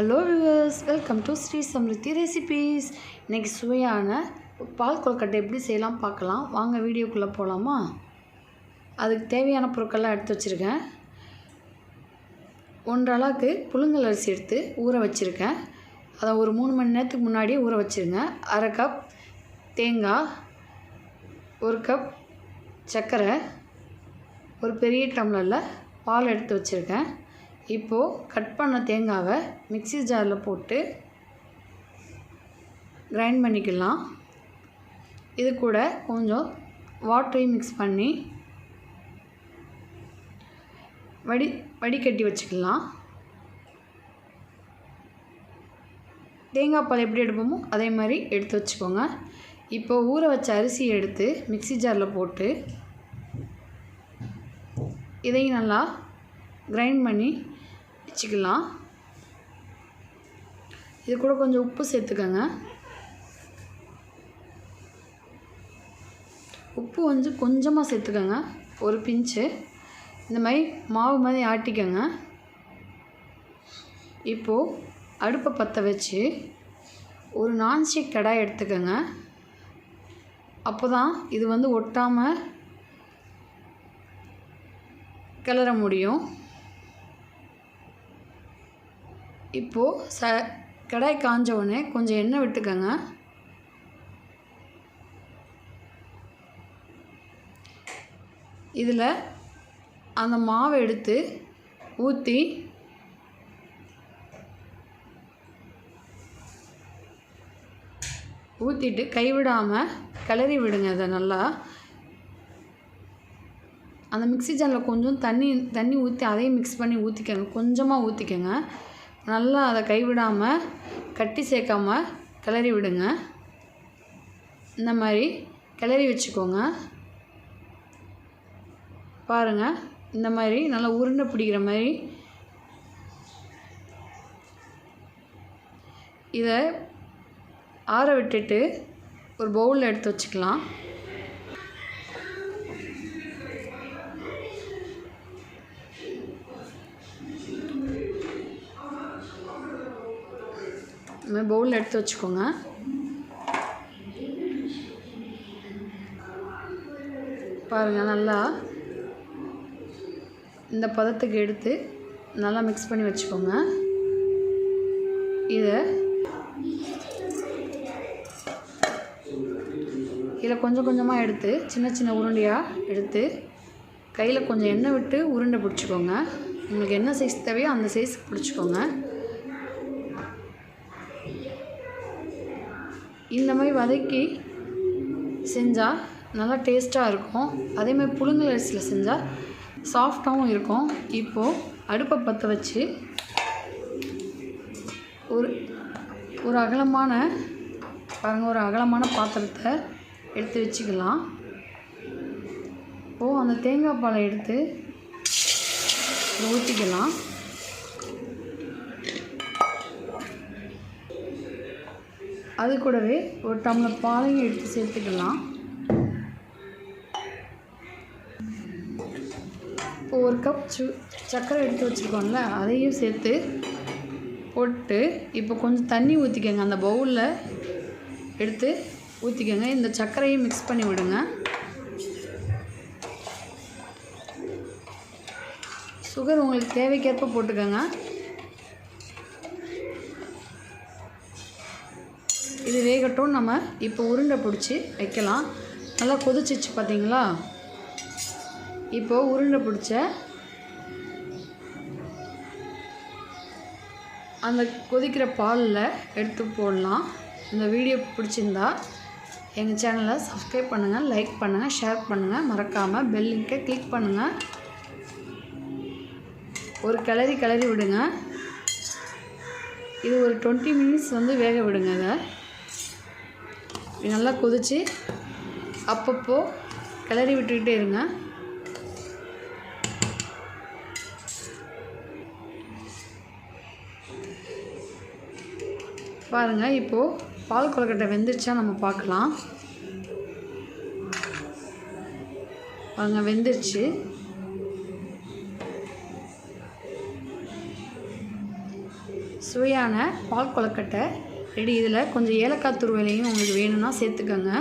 Hello viewers, welcome to s.srisamrithi recipes. இன்றைக்கி சுவையான பால் கொழுக்கட்டை எப்படி செய்யலாம் பார்க்கலாம். வாங்க வீடியோக்குள்ளே போகலாமா? அதுக்கு தேவையான பொருட்கள்லாம் எடுத்து வச்சுருக்கேன். 1 அளவுக்கு புழுங்கல் அரிசி எடுத்து ஊற வச்சுருக்கேன். அதை ஒரு 3 மணி நேரத்துக்கு முன்னாடியே ஊற வச்சுருங்க. 1/2 கப் தேங்காய், 1 கப் சர்க்கரை, ஒரு பெரிய டம்ளரில் பால் எடுத்து வச்சுருக்கேன். இப்போது கட் பண்ண தேங்காவை மிக்ஸி ஜாரில் போட்டு கிரைண்ட் பண்ணிக்கலாம். இது கூட கொஞ்சம் வாட்டரையும் மிக்ஸ் பண்ணி வடிகட்டி வச்சுக்கலாம். தேங்காய் பால் எப்படி எடுப்போமோ அதே மாதிரி எடுத்து வச்சுக்கோங்க. இப்போ ஊற வச்ச அரிசியை எடுத்து மிக்ஸி ஜாரில் போட்டு இதையும் நல்லா கிரைண்ட் பண்ணி வச்சுக்கலாம். இது கூட கொஞ்சம் உப்பு சேர்த்துக்கோங்க. உப்பு கொஞ்சமாக சேர்த்துக்கோங்க, ஒரு பிஞ்சு. இந்த மாதிரி மாவு மாதிரி ஆட்டிக்கோங்க. இப்போது அடுப்பை பற்ற வச்சு ஒரு நான்ஸ்டிக் கடாய் எடுத்துக்கோங்க. அப்போ தான் இது ஒட்டாமல் கிளற முடியும். இப்போது கடாய் காஞ்ச உடனே கொஞ்சம் எண்ணெய் விட்டுக்கோங்க. இதில் அந்த மாவை எடுத்து ஊற்றிட்டு கைவிடாமல் கிளறி விடுங்க. அதை நல்லா அந்த மிக்ஸி ஜாரில் கொஞ்சம் தண்ணி ஊற்றி அதையும் மிக்ஸ் பண்ணி ஊற்றிக்கோங்க. கொஞ்சமாக ஊற்றிக்கோங்க. நல்லா அதை கைவிடாமல் கட்டி சேர்க்காமல் கிளறி விடுங்க. இந்த மாதிரி கிளறி வச்சுக்கோங்க. பாருங்கள், இந்த மாதிரி நல்லா உருண்டை பிடிக்கிற மாதிரி இதை ஆற விட்டுட்டு ஒரு பவுலில் எடுத்து வச்சுக்கலாம். பவுலில் எடுத்து வச்சுக்கோங்க. பாருங்கள், நல்லா இந்த பதத்துக்கு எடுத்து நல்லா மிக்ஸ் பண்ணி வச்சுக்கோங்க. இதில் கொஞ்சம் கொஞ்சமாக எடுத்து சின்ன சின்ன உருண்டையாக எடுத்து கையில் கொஞ்சம் எண்ணெய் விட்டு உருண்டை பிடிச்சிக்கோங்க. உங்களுக்கு என்ன சைஸ் தேவையோ அந்த சைஸுக்கு பிடிச்சிக்கோங்க. இந்த மாதிரி வதக்கி செஞ்சால் நல்லா டேஸ்ட்டாக இருக்கும். அதேமாதிரி புழுங்கல் அரிசியில் செஞ்சால் சாஃப்டாகவும் இருக்கும். இப்போது அடுப்பை பற்ற வச்சு ஒரு அகலமான பாத்திரத்தை எடுத்து வச்சுக்கலாம். இப்போது அந்த தேங்காய் பாலை எடுத்து ஊற்றிக்கலாம். அது கூடவே ஒரு டம்ளர் பாலையும் எடுத்து சேர்த்துக்கலாம். இப்போ 1 கப் சர்க்கரை எடுத்து வச்சுருக்கோம்ல, அதையும் சேர்த்து போட்டு இப்போ கொஞ்சம் தண்ணி ஊற்றிக்கோங்க. அந்த பவுலில் எடுத்து ஊற்றிக்கோங்க. இந்த சர்க்கரையும் மிக்ஸ் பண்ணி விடுங்க. சுகர் உங்களுக்கு தேவைக்கேற்ப போட்டுக்கோங்க. இது வேகட்டும். நம்ம இப்போ உருண்டை பிடிச்சி வைக்கலாம். நல்லா கொதிச்சிச்சு பார்த்தீங்களா? இப்போது உருண்டை பிடிச்ச அந்த கொதிக்கிற பாலில் எடுத்து போடலாம். இந்த வீடியோ பிடிச்சிருந்தா எங்கள் சேனலை சப்ஸ்கிரைப் பண்ணுங்கள், லைக் பண்ணுங்கள், ஷேர் பண்ணுங்கள். மறக்காமல் பெல் லிங்கை கிளிக் பண்ணுங்கள். ஒரு கிளறி விடுங்க. இது ஒரு 20 மினிட்ஸ் வேக விடுங்க. அதை நல்லா கொதித்து அப்பப்போ கிளறி விட்டுக்கிட்டே இருங்க. பாருங்கள், இப்போது பால் கொழுக்கட்டை வெந்துருச்சா நம்ம பார்க்கலாம். பாருங்கள், வெந்துருச்சு. சுவையான பால் கொழுக்கட்டை ரெடி. இதில் கொஞ்சம் ஏலக்காய் துருவலையும் உங்களுக்கு வேணும்னா சேர்த்துக்கோங்க.